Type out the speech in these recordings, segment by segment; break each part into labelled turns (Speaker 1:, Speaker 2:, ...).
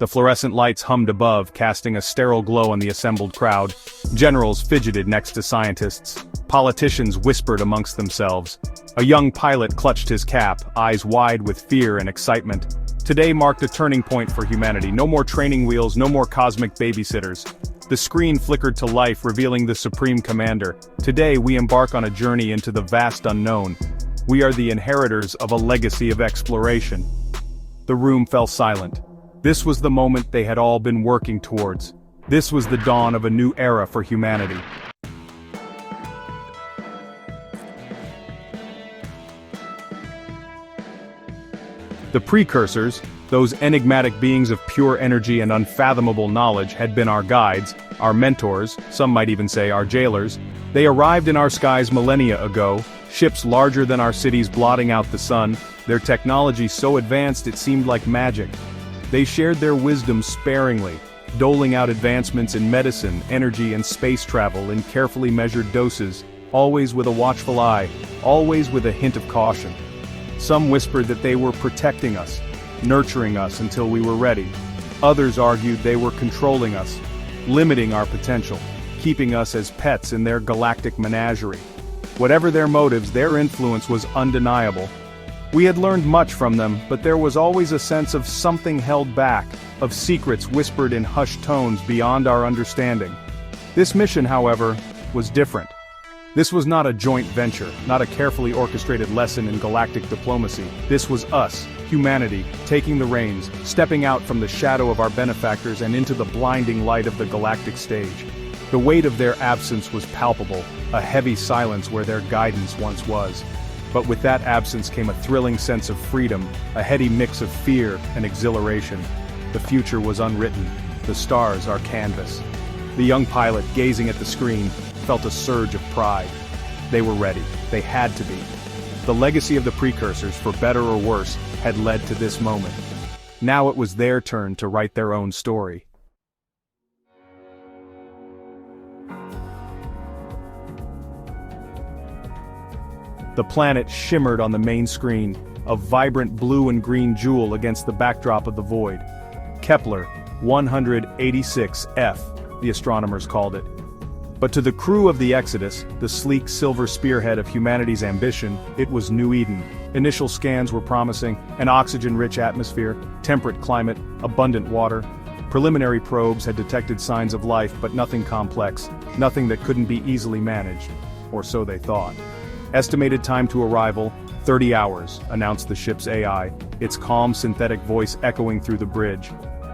Speaker 1: The fluorescent lights hummed above, casting a sterile glow on the assembled crowd. Generals fidgeted next to scientists. Politicians whispered amongst themselves. A young pilot clutched his cap, eyes wide with fear and excitement. Today marked a turning point for humanity. No more training wheels, no more cosmic babysitters. The screen flickered to life, revealing the Supreme Commander. Today we embark on a journey into the vast unknown. We are the inheritors of a legacy of exploration. The room fell silent. This was the moment they had all been working towards. This was the dawn of a new era for humanity. The precursors, those enigmatic beings of pure energy and unfathomable knowledge, had been our guides, our mentors, some might even say our jailers. They arrived in our skies millennia ago, ships larger than our cities blotting out the sun, their technology so advanced it seemed like magic. They shared their wisdom sparingly, doling out advancements in medicine, energy and space travel in carefully measured doses, always with a watchful eye, always with a hint of caution. Some whispered that they were protecting us, nurturing us until we were ready. Others argued they were controlling us, limiting our potential, keeping us as pets in their galactic menagerie. Whatever their motives, their influence was undeniable. We had learned much from them, but there was always a sense of something held back, of secrets whispered in hushed tones beyond our understanding. This mission, however, was different. This was not a joint venture, not a carefully orchestrated lesson in galactic diplomacy. This was us, humanity, taking the reins, stepping out from the shadow of our benefactors and into the blinding light of the galactic stage. The weight of their absence was palpable, a heavy silence where their guidance once was. But with that absence came a thrilling sense of freedom, a heady mix of fear and exhilaration. The future was unwritten, the stars our canvas. The young pilot, gazing at the screen, felt a surge of pride. They were ready. They had to be. The legacy of the precursors, for better or worse, had led to this moment. Now it was their turn to write their own story. The planet shimmered on the main screen, a vibrant blue and green jewel against the backdrop of the void. Kepler 186f, the astronomers called it. But to the crew of the Exodus, the sleek silver spearhead of humanity's ambition, it was New Eden. Initial scans were promising: an oxygen-rich atmosphere, temperate climate, abundant water. Preliminary probes had detected signs of life, but nothing complex, nothing that couldn't be easily managed. Or so they thought. Estimated time to arrival, 30 hours, announced the ship's AI, its calm synthetic voice echoing through the bridge.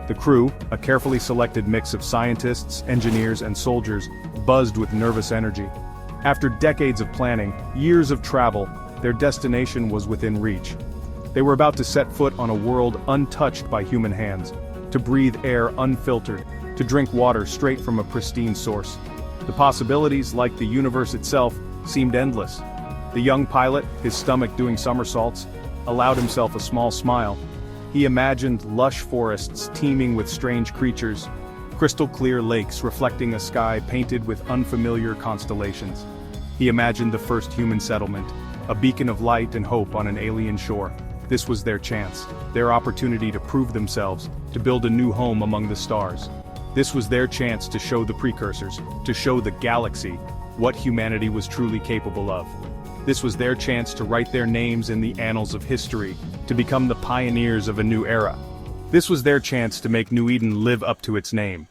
Speaker 1: The crew, a carefully selected mix of scientists, engineers, and soldiers, buzzed with nervous energy. After decades of planning, years of travel, their destination was within reach. They were about to set foot on a world untouched by human hands, to breathe air unfiltered, to drink water straight from a pristine source. The possibilities, like the universe itself, seemed endless. The young pilot, his stomach doing somersaults, allowed himself a small smile. He imagined lush forests teeming with strange creatures, crystal clear lakes reflecting a sky painted with unfamiliar constellations. He imagined the first human settlement, a beacon of light and hope on an alien shore. This was their chance, their opportunity to prove themselves, to build a new home among the stars. This was their chance to show the precursors, to show the galaxy, what humanity was truly capable of. This was their chance to write their names in the annals of history, to become the pioneers of a new era. This was their chance to make New Eden live up to its name.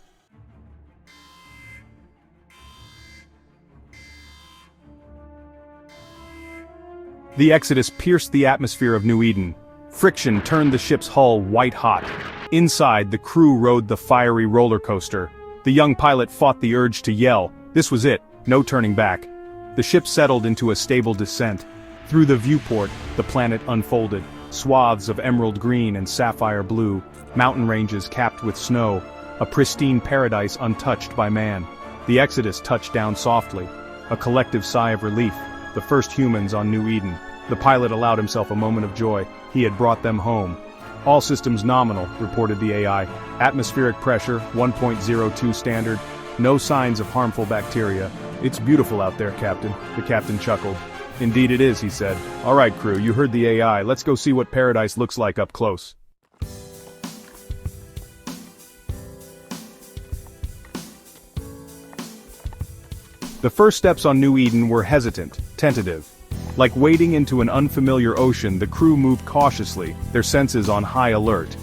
Speaker 1: The Exodus pierced the atmosphere of New Eden. Friction turned the ship's hull white-hot. Inside, the crew rode the fiery roller coaster. The young pilot fought the urge to yell. This was it, no turning back. The ship settled into a stable descent. Through the viewport, the planet unfolded. Swaths of emerald green and sapphire blue, mountain ranges capped with snow, a pristine paradise untouched by man. The Exodus touched down softly, a collective sigh of relief, the first humans on New Eden. The pilot allowed himself a moment of joy. He had brought them home. All systems nominal, reported the AI. Atmospheric pressure, 1.02 standard. No signs of harmful bacteria. It's beautiful out there, Captain, the captain chuckled. Indeed it is, he said. All right, crew, you heard the AI. Let's go see what paradise looks like up close. The first steps on New Eden were hesitant, tentative. Like wading into an unfamiliar ocean, the crew moved cautiously, their senses on high alert.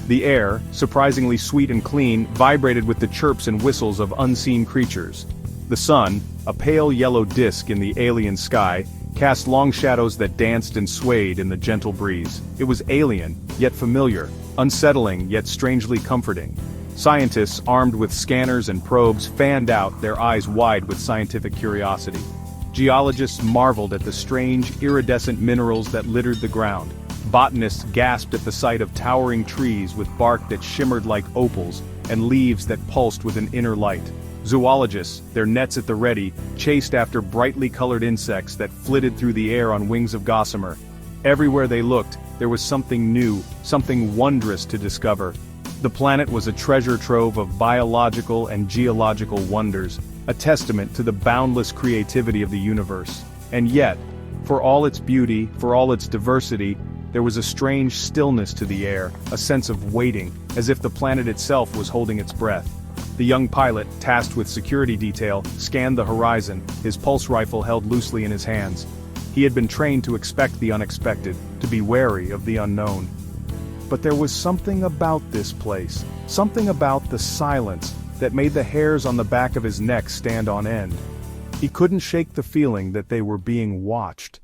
Speaker 1: The air, surprisingly sweet and clean, vibrated with the chirps and whistles of unseen creatures. The sun, a pale yellow disk in the alien sky, cast long shadows that danced and swayed in the gentle breeze. It was alien, yet familiar, unsettling yet strangely comforting. Scientists, armed with scanners and probes, fanned out, their eyes wide with scientific curiosity. Geologists marveled at the strange, iridescent minerals that littered the ground. Botanists gasped at the sight of towering trees with bark that shimmered like opals, and leaves that pulsed with an inner light. Zoologists, their nets at the ready, chased after brightly colored insects that flitted through the air on wings of gossamer. Everywhere they looked, there was something new, something wondrous to discover. The planet was a treasure trove of biological and geological wonders, a testament to the boundless creativity of the universe. And yet, for all its beauty, for all its diversity, there was a strange stillness to the air, a sense of waiting, as if the planet itself was holding its breath. The young pilot, tasked with security detail, scanned the horizon, his pulse rifle held loosely in his hands. He had been trained to expect the unexpected, to be wary of the unknown. But there was something about this place, something about the silence, that made the hairs on the back of his neck stand on end. He couldn't shake the feeling that they were being watched.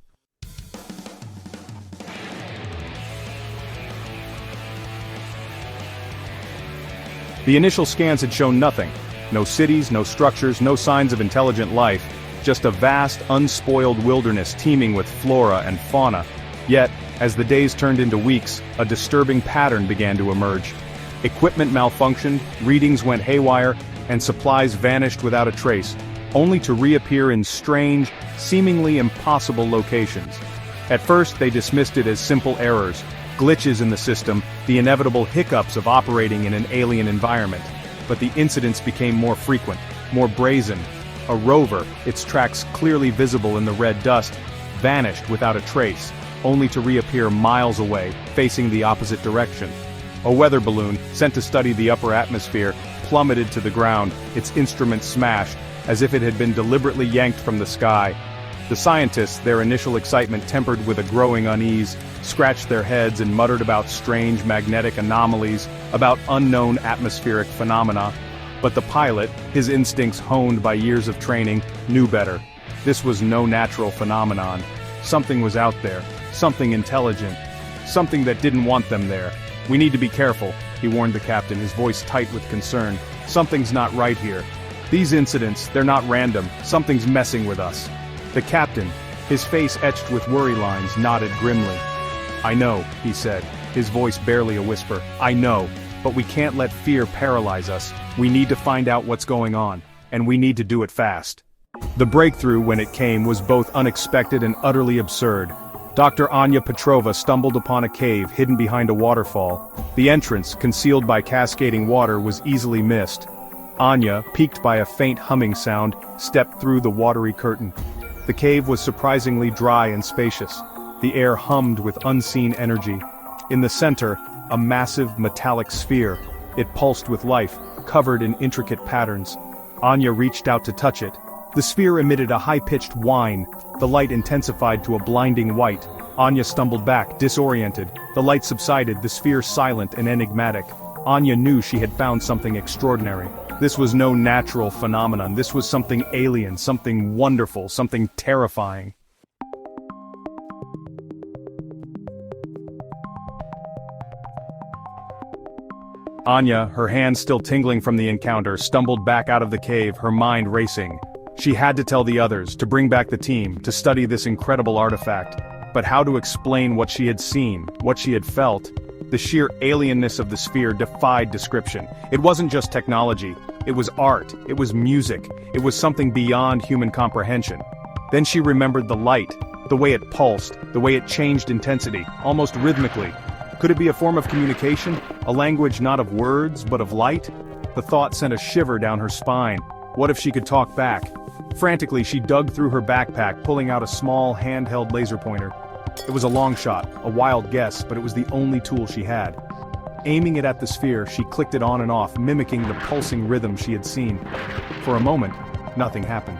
Speaker 1: The initial scans had shown nothing. No cities, no structures, no signs of intelligent life, just a vast, unspoiled wilderness teeming with flora and fauna. Yet, as the days turned into weeks, a disturbing pattern began to emerge. Equipment malfunctioned, readings went haywire, and supplies vanished without a trace, only to reappear in strange, seemingly impossible locations. At first they dismissed it as simple errors, glitches in the system, the inevitable hiccups of operating in an alien environment. But the incidents became more frequent, more brazen. A rover, its tracks clearly visible in the red dust, vanished without a trace, only to reappear miles away, facing the opposite direction. A weather balloon, sent to study the upper atmosphere, plummeted to the ground, its instruments smashed, as if it had been deliberately yanked from the sky. The scientists, their initial excitement tempered with a growing unease, scratched their heads and muttered about strange magnetic anomalies, about unknown atmospheric phenomena. But the pilot, his instincts honed by years of training, knew better. This was no natural phenomenon. Something was out there, something intelligent, something that didn't want them there. "We need to be careful," he warned the captain, his voice tight with concern. "Something's not right here. These incidents, they're not random, something's messing with us." The captain, his face etched with worry lines, nodded grimly. "I know," he said, his voice barely a whisper. "I know, but we can't let fear paralyze us. We need to find out what's going on, and we need to do it fast." The breakthrough, when it came, was both unexpected and utterly absurd. Dr. Anya Petrova stumbled upon a cave hidden behind a waterfall. The entrance, concealed by cascading water, was easily missed. Anya, piqued by a faint humming sound, stepped through the watery curtain. The cave was surprisingly dry and spacious. The air hummed with unseen energy. In the center, a massive metallic sphere. It pulsed with life, covered in intricate patterns. Anya reached out to touch it. The sphere emitted a high-pitched whine. The light intensified to a blinding white. Anya stumbled back, disoriented. The light subsided, the sphere silent and enigmatic. Anya knew she had found something extraordinary. This was no natural phenomenon. This was something alien, something wonderful, something terrifying. Anya, her hands still tingling from the encounter, stumbled back out of the cave, her mind racing. She had to tell the others, to bring back the team, to study this incredible artifact. But how to explain what she had seen, what she had felt? The sheer alienness of the sphere defied description. It wasn't just technology. It was art. It was music. It was something beyond human comprehension. Then she remembered the light, the way it pulsed, the way it changed intensity, almost rhythmically. Could it be a form of communication? A language not of words, but of light? The thought sent a shiver down her spine. What if she could talk back? Frantically, she dug through her backpack, pulling out a small, handheld laser pointer. It was a long shot, a wild guess, but it was the only tool she had. Aiming it at the sphere, she clicked it on and off, mimicking the pulsing rhythm she had seen. For a moment, nothing happened.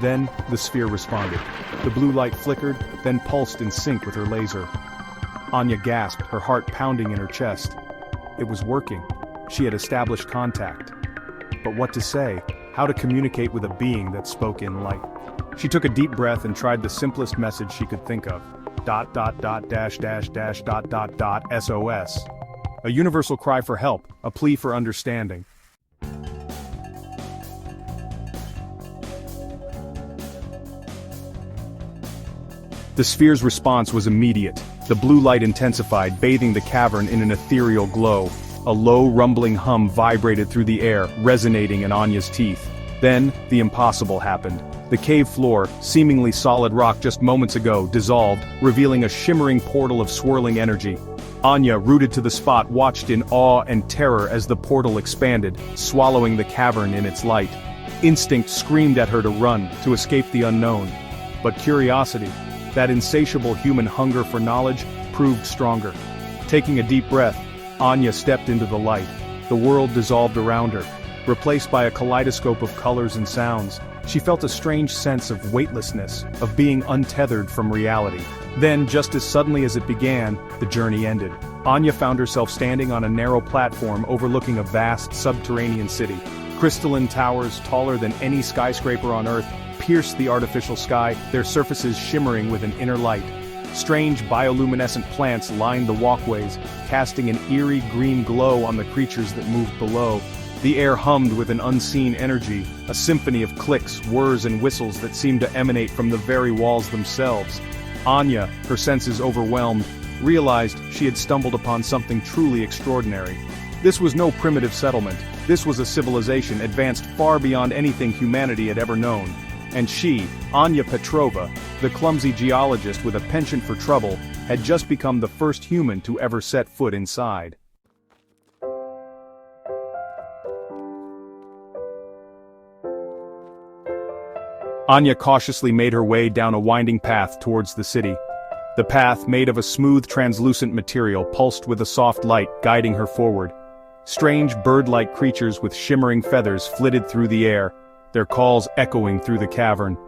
Speaker 1: Then, the sphere responded. The blue light flickered, then pulsed in sync with her laser. Anya gasped, her heart pounding in her chest. It was working. She had established contact. But what to say? How to communicate with a being that spoke in light? She took a deep breath and tried the simplest message she could think of. ... SOS. A universal cry for help, a plea for understanding. The sphere's response was immediate. The blue light intensified, bathing the cavern in an ethereal glow. A low, rumbling hum vibrated through the air, resonating in Anya's teeth. Then, the impossible happened. The cave floor, seemingly solid rock just moments ago, dissolved, revealing a shimmering portal of swirling energy. Anya, rooted to the spot, watched in awe and terror as the portal expanded, swallowing the cavern in its light. Instinct screamed at her to run, to escape the unknown. But curiosity, that insatiable human hunger for knowledge, proved stronger. Taking a deep breath, Anya stepped into the light. The world dissolved around her. Replaced by a kaleidoscope of colors and sounds, she felt a strange sense of weightlessness, of being untethered from reality. Then, just as suddenly as it began, the journey ended. Anya found herself standing on a narrow platform overlooking a vast subterranean city. Crystalline towers, taller than any skyscraper on Earth, pierced the artificial sky, their surfaces shimmering with an inner light. Strange bioluminescent plants lined the walkways, casting an eerie green glow on the creatures that moved below. The air hummed with an unseen energy, a symphony of clicks, whirs and whistles that seemed to emanate from the very walls themselves. Anya, her senses overwhelmed, realized she had stumbled upon something truly extraordinary. This was no primitive settlement. This was a civilization advanced far beyond anything humanity had ever known. And she, Anya Petrova, the clumsy geologist with a penchant for trouble, had just become the first human to ever set foot inside. Anya cautiously made her way down a winding path towards the city. The path, made of a smooth, translucent material, pulsed with a soft light, guiding her forward. Strange bird-like creatures with shimmering feathers flitted through the air, their calls echoing through the cavern.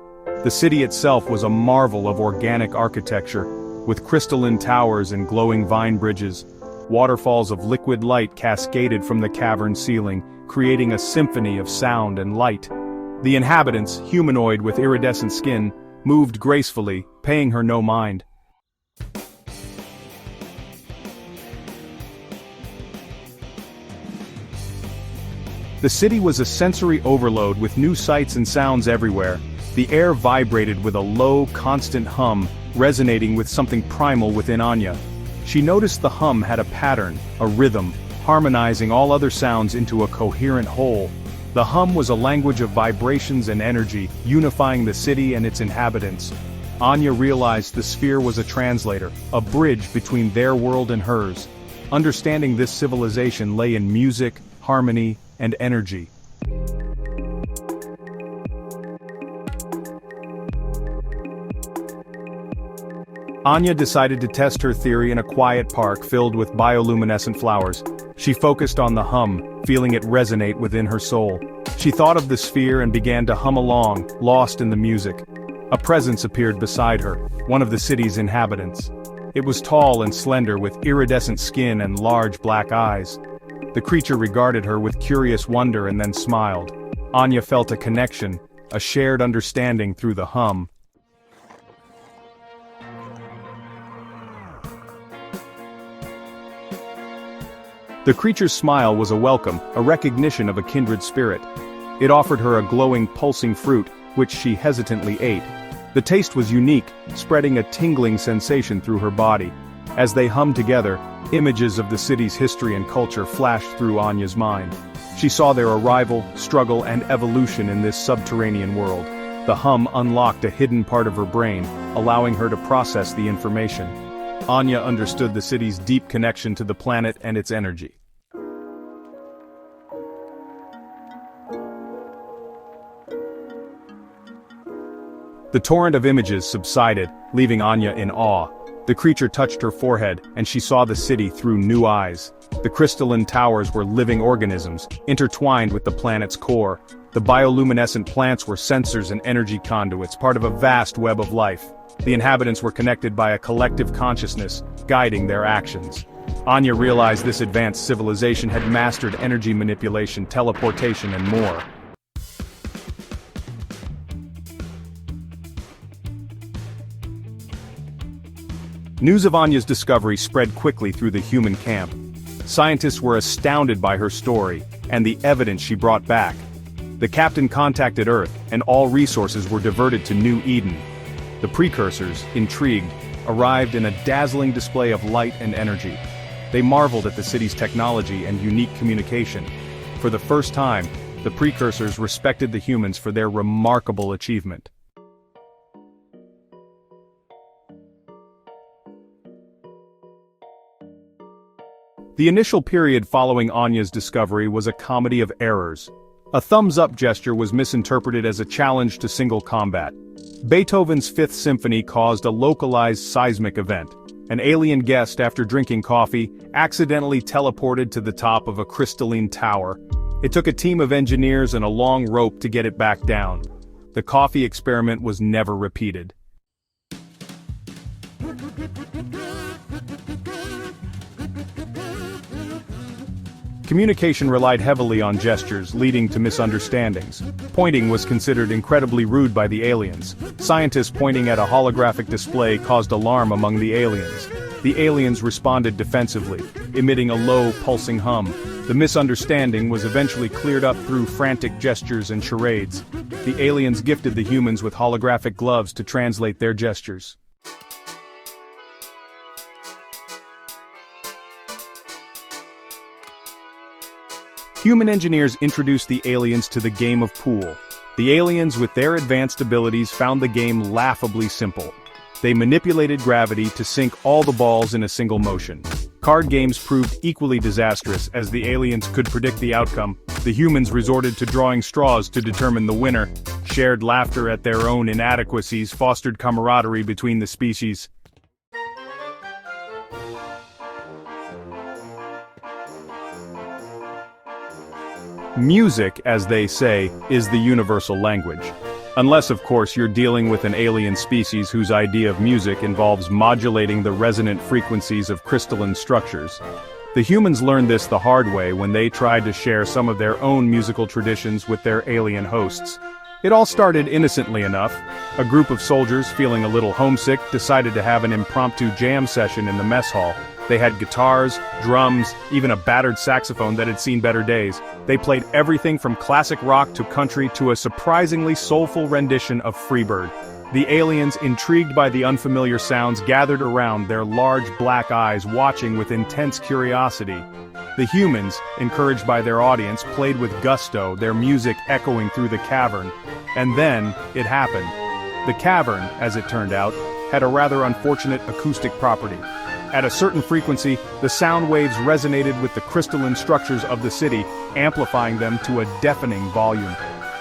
Speaker 1: The city itself was a marvel of organic architecture, with crystalline towers and glowing vine bridges. Waterfalls of liquid light cascaded from the cavern ceiling, creating a symphony of sound and light. The inhabitants, humanoid with iridescent skin, moved gracefully, paying her no mind. The city was a sensory overload with new sights and sounds everywhere. The air vibrated with a low, constant hum, resonating with something primal within Anya. She noticed the hum had a pattern, a rhythm, harmonizing all other sounds into a coherent whole. The hum was a language of vibrations and energy, unifying the city and its inhabitants. Anya realized the sphere was a translator, a bridge between their world and hers. Understanding this civilization lay in music, harmony, and energy. Anya decided to test her theory in a quiet park filled with bioluminescent flowers. She focused on the hum, feeling it resonate within her soul. She thought of the sphere and began to hum along, lost in the music. A presence appeared beside her, one of the city's inhabitants. It was tall and slender with iridescent skin and large black eyes. The creature regarded her with curious wonder and then smiled. Anya felt a connection, a shared understanding through the hum. The creature's smile was a welcome, a recognition of a kindred spirit. It offered her a glowing, pulsing fruit, which she hesitantly ate. The taste was unique, spreading a tingling sensation through her body. As they hummed together, images of the city's history and culture flashed through Anya's mind. She saw their arrival, struggle, and evolution in this subterranean world. The hum unlocked a hidden part of her brain, allowing her to process the information. Anya understood the city's deep connection to the planet and its energy. The torrent of images subsided, leaving Anya in awe. The creature touched her forehead, and she saw the city through new eyes. The crystalline towers were living organisms, intertwined with the planet's core. The bioluminescent plants were sensors and energy conduits, part of a vast web of life. The inhabitants were connected by a collective consciousness, guiding their actions. Anya realized this advanced civilization had mastered energy manipulation, teleportation, and more. News of Anya's discovery spread quickly through the human camp. Scientists were astounded by her story, and the evidence she brought back. The captain contacted Earth, and all resources were diverted to New Eden. The precursors, intrigued, arrived in a dazzling display of light and energy. They marveled at the city's technology and unique communication. For the first time, the precursors respected the humans for their remarkable achievement. The initial period following Anya's discovery was a comedy of errors. A thumbs-up gesture was misinterpreted as a challenge to single combat. Beethoven's Fifth Symphony caused a localized seismic event. An alien guest, after drinking coffee, accidentally teleported to the top of a crystalline tower. It took a team of engineers and a long rope to get it back down. The coffee experiment was never repeated. Communication relied heavily on gestures, leading to misunderstandings. Pointing was considered incredibly rude by the aliens. Scientists pointing at a holographic display caused alarm among the aliens. The aliens responded defensively, emitting a low, pulsing hum. The misunderstanding was eventually cleared up through frantic gestures and charades. The aliens gifted the humans with holographic gloves to translate their gestures. Human engineers introduced the aliens to the game of pool. The aliens, with their advanced abilities, found the game laughably simple. They manipulated gravity to sink all the balls in a single motion. Card games proved equally disastrous, as the aliens could predict the outcome. The humans resorted to drawing straws to determine the winner. Shared laughter at their own inadequacies fostered camaraderie between the species. Music, as they say, is the universal language. Unless, of course, you're dealing with an alien species whose idea of music involves modulating the resonant frequencies of crystalline structures. The humans learned this the hard way when they tried to share some of their own musical traditions with their alien hosts. It all started innocently enough. A group of soldiers, feeling a little homesick, decided to have an impromptu jam session in the mess hall. They had guitars, drums, even a battered saxophone that had seen better days. They played everything from classic rock to country to a surprisingly soulful rendition of Freebird. The aliens, intrigued by the unfamiliar sounds, gathered around, their large black eyes watching with intense curiosity. The humans, encouraged by their audience, played with gusto, their music echoing through the cavern. And then, it happened. The cavern, as it turned out, had a rather unfortunate acoustic property. At a certain frequency, the sound waves resonated with the crystalline structures of the city, amplifying them to a deafening volume.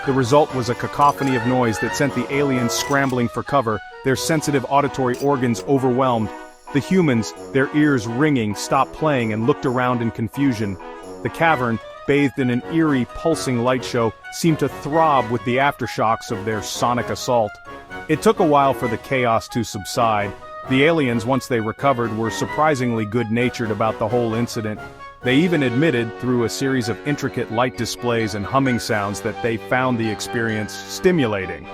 Speaker 1: The result was a cacophony of noise that sent the aliens scrambling for cover, their sensitive auditory organs overwhelmed. The humans, their ears ringing, stopped playing and looked around in confusion. The cavern, bathed in an eerie, pulsing light show, seemed to throb with the aftershocks of their sonic assault. It took a while for the chaos to subside. The aliens, once they recovered, were surprisingly good-natured about the whole incident. They even admitted, through a series of intricate light displays and humming sounds, that they found the experience stimulating.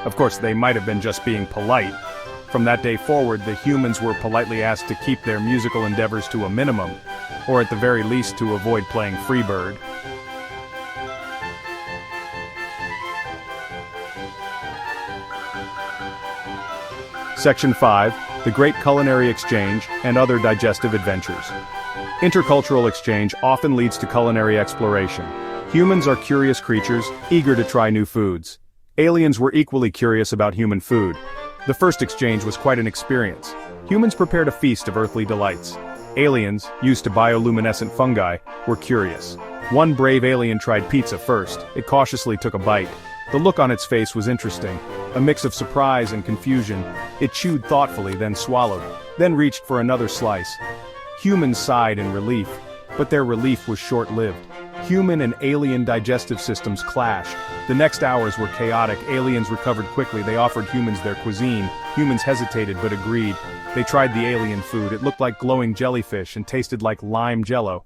Speaker 1: Of course, they might have been just being polite. From that day forward, the humans were politely asked to keep their musical endeavors to a minimum, or at the very least to avoid playing Freebird. Section 5. The Great Culinary Exchange and Other Digestive Adventures. Intercultural exchange often leads to culinary exploration. Humans are curious creatures, eager to try new foods. Aliens were equally curious about human food. The first exchange was quite an experience. Humans prepared a feast of earthly delights. Aliens, used to bioluminescent fungi, were curious. One brave alien tried pizza first. It cautiously took a bite. The look on its face was interesting. A mix of surprise and confusion, it chewed thoughtfully, then swallowed, then reached for another slice. Humans sighed in relief, but their relief was short-lived. Human and alien digestive systems clashed. The next hours were chaotic. Aliens recovered quickly. They offered humans their cuisine. Humans hesitated but agreed. They tried the alien food. It looked like glowing jellyfish and tasted like lime jello.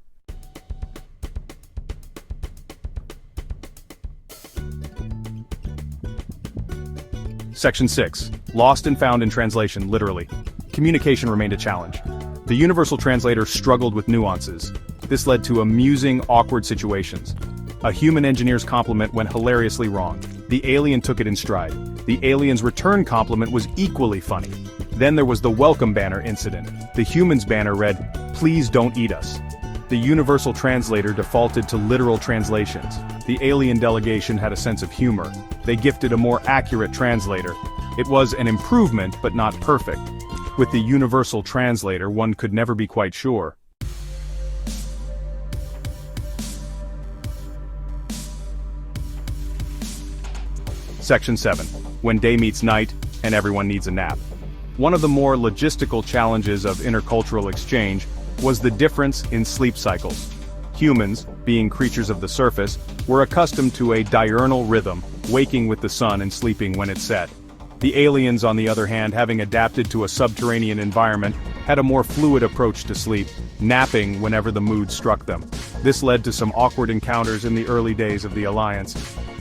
Speaker 1: Section 6. Lost and found in translation, literally. Communication remained a challenge. The universal translator struggled with nuances. This led to amusing, awkward situations. A human engineer's compliment went hilariously wrong. The alien took it in stride. The alien's return compliment was equally funny. Then there was the welcome banner incident. The human's banner read, "Please don't eat us." The universal translator defaulted to literal translations. The alien delegation had a sense of humor. They gifted a more accurate translator. It was an improvement, but not perfect. With the universal translator, one could never be quite sure. Section 7. When day meets night, and everyone needs a nap. One of the more logistical challenges of intercultural exchange was the difference in sleep cycles. Humans, being creatures of the surface, were accustomed to a diurnal rhythm, waking with the sun and sleeping when it set. The aliens, on the other hand, having adapted to a subterranean environment, had a more fluid approach to sleep, napping whenever the mood struck them. This led to some awkward encounters in the early days of the Alliance.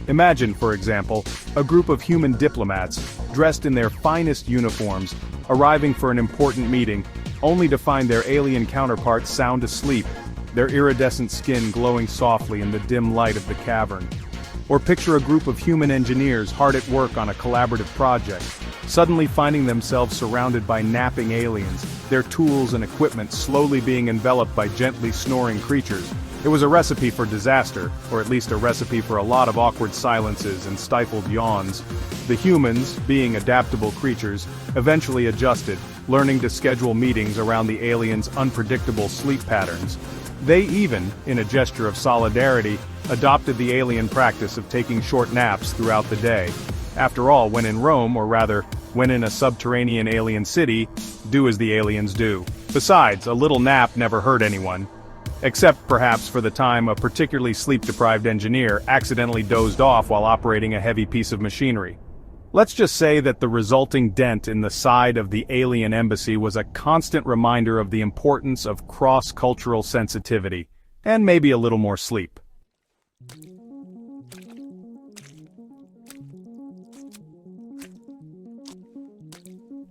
Speaker 1: Imagine, for example, a group of human diplomats, dressed in their finest uniforms, arriving for an important meeting, only to find their alien counterparts sound asleep, their iridescent skin glowing softly in the dim light of the cavern. Or picture a group of human engineers hard at work on a collaborative project, suddenly finding themselves surrounded by napping aliens, their tools and equipment slowly being enveloped by gently snoring creatures. It was a recipe for disaster, or at least a recipe for a lot of awkward silences and stifled yawns. The humans, being adaptable creatures, eventually adjusted, learning to schedule meetings around the aliens' unpredictable sleep patterns. They even, in a gesture of solidarity, adopted the alien practice of taking short naps throughout the day. After all, when in Rome, or rather, when in a subterranean alien city, do as the aliens do. Besides, a little nap never hurt anyone. Except perhaps for the time a particularly sleep-deprived engineer accidentally dozed off while operating a heavy piece of machinery. Let's just say that the resulting dent in the side of the alien embassy was a constant reminder of the importance of cross-cultural sensitivity, and maybe a little more sleep.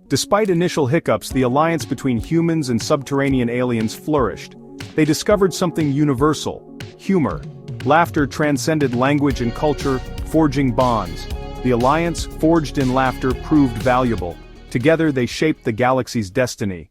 Speaker 1: Despite initial hiccups, the alliance between humans and subterranean aliens flourished. They discovered something universal: humor. Laughter transcended language and culture, forging bonds. The alliance, forged in laughter, proved valuable. Together they shaped the galaxy's destiny.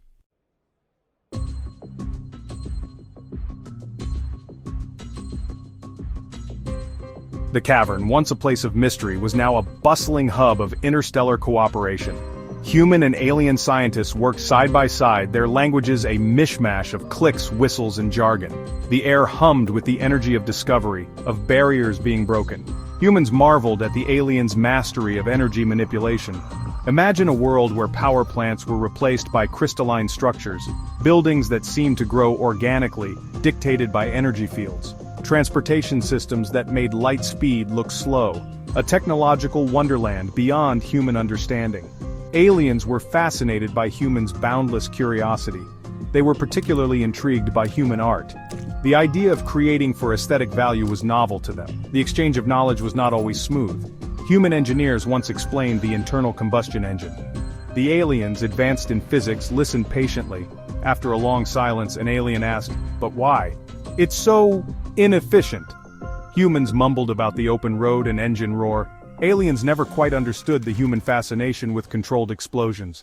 Speaker 1: The cavern, once a place of mystery, was now a bustling hub of interstellar cooperation. Human and alien scientists worked side by side, their languages a mishmash of clicks, whistles, and jargon. The air hummed with the energy of discovery, of barriers being broken. Humans marveled at the aliens' mastery of energy manipulation. Imagine a world where power plants were replaced by crystalline structures, buildings that seemed to grow organically, dictated by energy fields, transportation systems that made light speed look slow, a technological wonderland beyond human understanding. Aliens were fascinated by humans' boundless curiosity. They were particularly intrigued by human art. The idea of creating for aesthetic value was novel to them. The exchange of knowledge was not always smooth. Human engineers once explained the internal combustion engine. The aliens, advanced in physics, listened patiently. After a long silence, an alien asked, "But why?" "It's so inefficient." Humans mumbled about the open road and engine roar. Aliens never quite understood the human fascination with controlled explosions.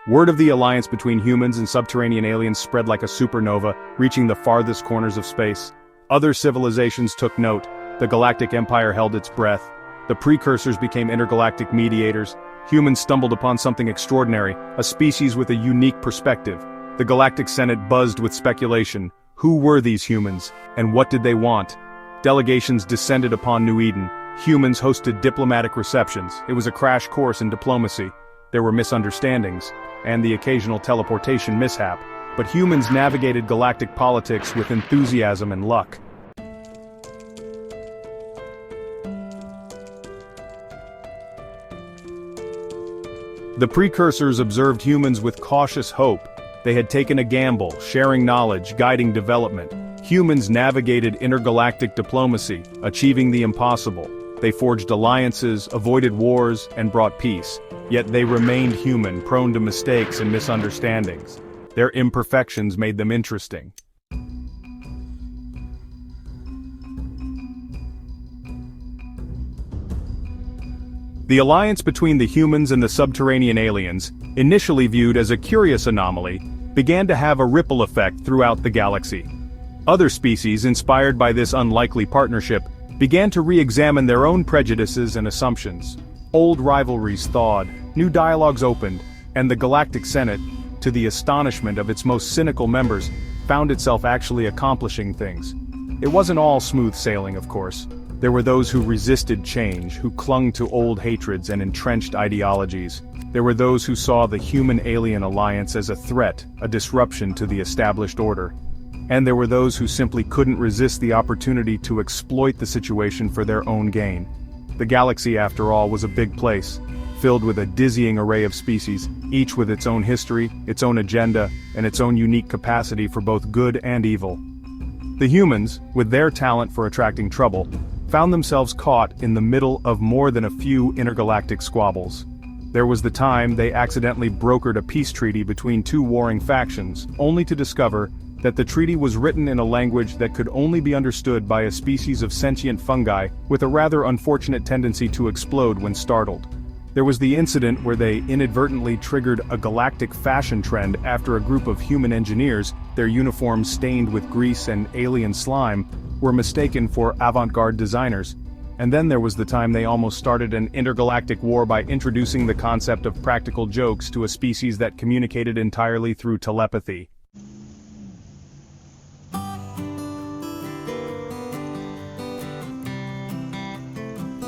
Speaker 1: Word of the alliance between humans and subterranean aliens spread like a supernova, reaching the farthest corners of space. Other civilizations took note. The Galactic Empire held its breath. The precursors became intergalactic mediators. Humans stumbled upon something extraordinary, a species with a unique perspective. The Galactic Senate buzzed with speculation. Who were these humans, and what did they want? Delegations descended upon New Eden. Humans hosted diplomatic receptions. It was a crash course in diplomacy. There were misunderstandings, and the occasional teleportation mishap. But humans navigated galactic politics with enthusiasm and luck. The precursors observed humans with cautious hope. They had taken a gamble, sharing knowledge, guiding development. Humans navigated intergalactic diplomacy, achieving the impossible. They forged alliances, avoided wars, and brought peace. Yet they remained human, prone to mistakes and misunderstandings. Their imperfections made them interesting. The alliance between the humans and the subterranean aliens, initially viewed as a curious anomaly, began to have a ripple effect throughout the galaxy. Other species, inspired by this unlikely partnership, began to re-examine their own prejudices and assumptions. Old rivalries thawed, new dialogues opened, and the Galactic Senate, to the astonishment of its most cynical members, found itself actually accomplishing things. It wasn't all smooth sailing, of course. There were those who resisted change, who clung to old hatreds and entrenched ideologies. There were those who saw the human-alien alliance as a threat, a disruption to the established order. And there were those who simply couldn't resist the opportunity to exploit the situation for their own gain. The galaxy, after all, was a big place, filled with a dizzying array of species, each with its own history, its own agenda, and its own unique capacity for both good and evil. The humans, with their talent for attracting trouble, found themselves caught in the middle of more than a few intergalactic squabbles. There was the time they accidentally brokered a peace treaty between two warring factions, only to discover that the treaty was written in a language that could only be understood by a species of sentient fungi with a rather unfortunate tendency to explode when startled. There was the incident where they inadvertently triggered a galactic fashion trend after a group of human engineers, their uniforms stained with grease and alien slime, were mistaken for avant-garde designers. And then there was the time they almost started an intergalactic war by introducing the concept of practical jokes to a species that communicated entirely through telepathy.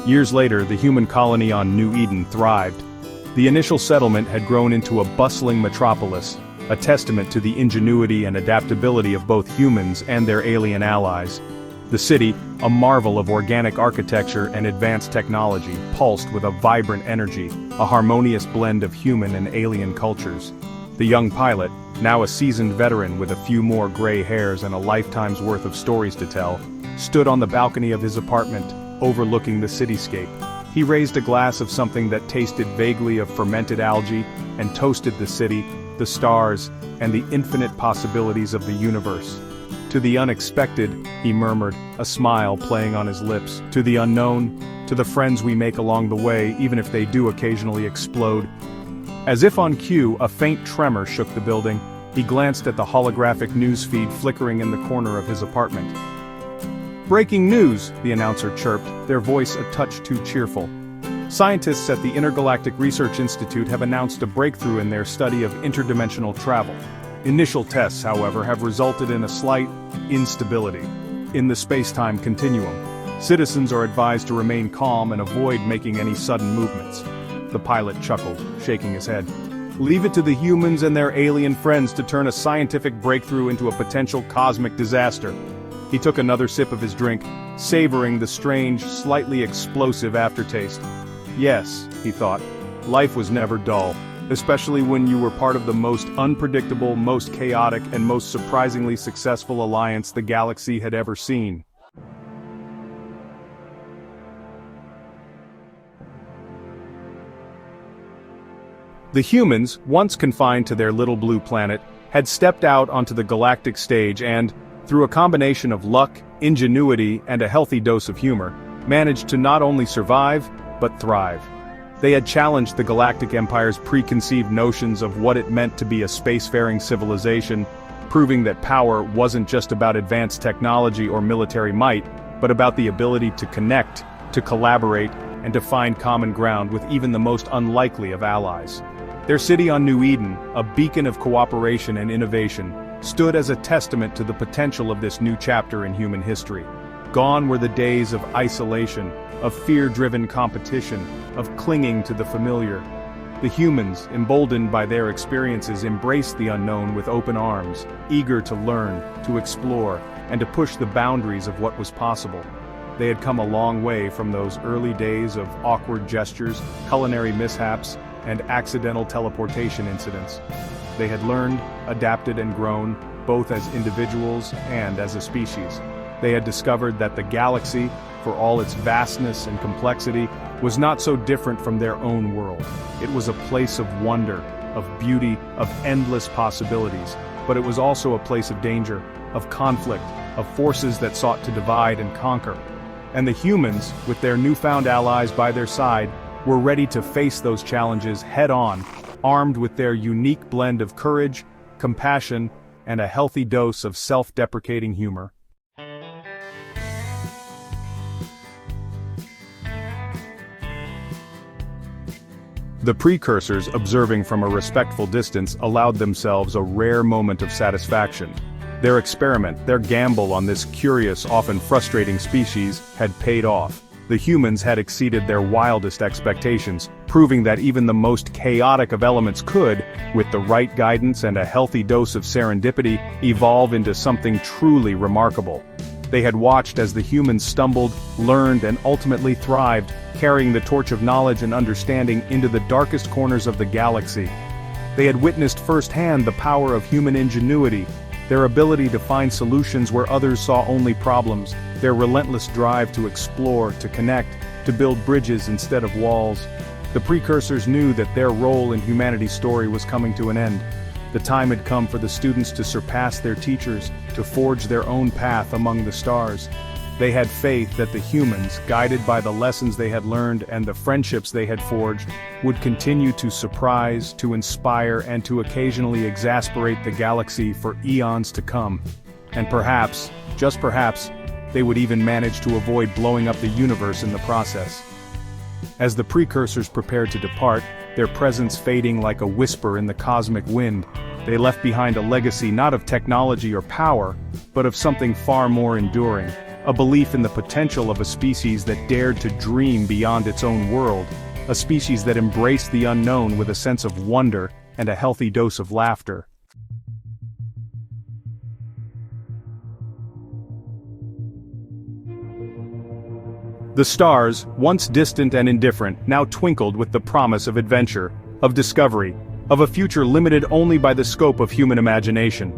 Speaker 1: Years later, the human colony on New Eden thrived. The initial settlement had grown into a bustling metropolis, a testament to the ingenuity and adaptability of both humans and their alien allies. The city, a marvel of organic architecture and advanced technology, pulsed with a vibrant energy, a harmonious blend of human and alien cultures. The young pilot, now a seasoned veteran with a few more gray hairs and a lifetime's worth of stories to tell, stood on the balcony of his apartment, overlooking the cityscape. He raised a glass of something that tasted vaguely of fermented algae, and toasted the city, the stars, and the infinite possibilities of the universe. To the unexpected, he murmured, a smile playing on his lips. To the unknown, to the friends we make along the way, even if they do occasionally explode. As if on cue, a faint tremor shook the building. He glanced at the holographic newsfeed flickering in the corner of his apartment. "Breaking news," the announcer chirped, their voice a touch too cheerful. Scientists at the Intergalactic Research Institute have announced a breakthrough in their study of interdimensional travel. Initial tests, however, have resulted in a slight instability in the space-time continuum. Citizens are advised to remain calm and avoid making any sudden movements. The pilot chuckled, shaking his head. Leave it to the humans and their alien friends to turn a scientific breakthrough into a potential cosmic disaster. He took another sip of his drink, savoring the strange, slightly explosive aftertaste. Yes, he thought, life was never dull, especially when you were part of the most unpredictable, most chaotic, and most surprisingly successful alliance the galaxy had ever seen. The humans, once confined to their little blue planet, had stepped out onto the galactic stage and, through a combination of luck, ingenuity, and a healthy dose of humor, managed to not only survive, but thrive. They had challenged the Galactic Empire's preconceived notions of what it meant to be a spacefaring civilization, proving that power wasn't just about advanced technology or military might, but about the ability to connect, to collaborate, and to find common ground with even the most unlikely of allies. Their city on New Eden, a beacon of cooperation and innovation, stood as a testament to the potential of this new chapter in human history. Gone were the days of isolation, of fear-driven competition, of clinging to the familiar. The humans, emboldened by their experiences, embraced the unknown with open arms, eager to learn, to explore, and to push the boundaries of what was possible. They had come a long way from those early days of awkward gestures, culinary mishaps, and accidental teleportation incidents. They had learned, adapted, and grown, both as individuals and as a species. They had discovered that the galaxy, for all its vastness and complexity, was not so different from their own world. It was a place of wonder, of beauty, of endless possibilities, but it was also a place of danger, of conflict, of forces that sought to divide and conquer. And the humans, with their newfound allies by their side, were ready to face those challenges head-on, armed with their unique blend of courage, compassion, and a healthy dose of self-deprecating humor. The precursors, observing from a respectful distance, allowed themselves a rare moment of satisfaction. Their experiment, their gamble on this curious, often frustrating species, had paid off. The humans had exceeded their wildest expectations, proving that even the most chaotic of elements could, with the right guidance and a healthy dose of serendipity, evolve into something truly remarkable. They had watched as the humans stumbled, learned, and ultimately thrived, carrying the torch of knowledge and understanding into the darkest corners of the galaxy. They had witnessed firsthand the power of human ingenuity, their ability to find solutions where others saw only problems, their relentless drive to explore, to connect, to build bridges instead of walls. The precursors knew that their role in humanity's story was coming to an end. The time had come for the students to surpass their teachers, to forge their own path among the stars. They had faith that the humans, guided by the lessons they had learned and the friendships they had forged, would continue to surprise, to inspire, and to occasionally exasperate the galaxy for eons to come. And perhaps, just perhaps, they would even manage to avoid blowing up the universe in the process. As the precursors prepared to depart, their presence fading like a whisper in the cosmic wind, they left behind a legacy not of technology or power, but of something far more enduring. A belief in the potential of a species that dared to dream beyond its own world, a species that embraced the unknown with a sense of wonder and a healthy dose of laughter. The stars, once distant and indifferent, now twinkled with the promise of adventure, of discovery, of a future limited only by the scope of human imagination.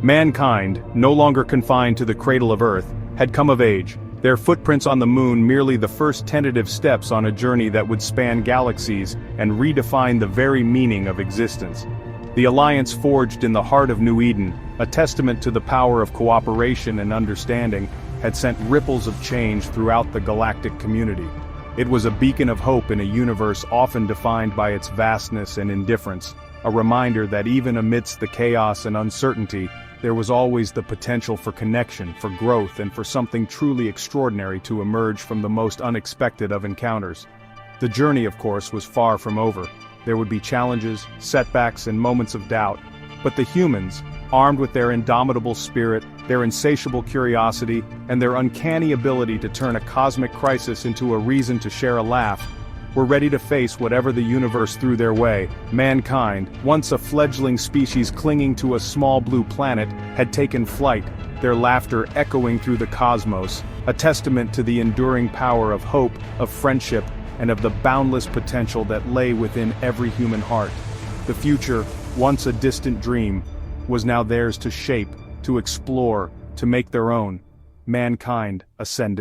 Speaker 1: Mankind, no longer confined to the cradle of Earth, had come of age, their footprints on the moon merely the first tentative steps on a journey that would span galaxies and redefine the very meaning of existence. The alliance forged in the heart of New Eden, a testament to the power of cooperation and understanding, had sent ripples of change throughout the galactic community. It was a beacon of hope in a universe often defined by its vastness and indifference, a reminder that even amidst the chaos and uncertainty, there was always the potential for connection, for growth, and for something truly extraordinary to emerge from the most unexpected of encounters. The journey, of course, was far from over. There would be challenges, setbacks, and moments of doubt. But the humans, armed with their indomitable spirit, their insatiable curiosity, and their uncanny ability to turn a cosmic crisis into a reason to share a laugh, were ready to face whatever the universe threw their way. Mankind, once a fledgling species clinging to a small blue planet, had taken flight, their laughter echoing through the cosmos, a testament to the enduring power of hope, of friendship, and of the boundless potential that lay within every human heart. The future, once a distant dream, was now theirs to shape, to explore, to make their own. Mankind, Ascendant.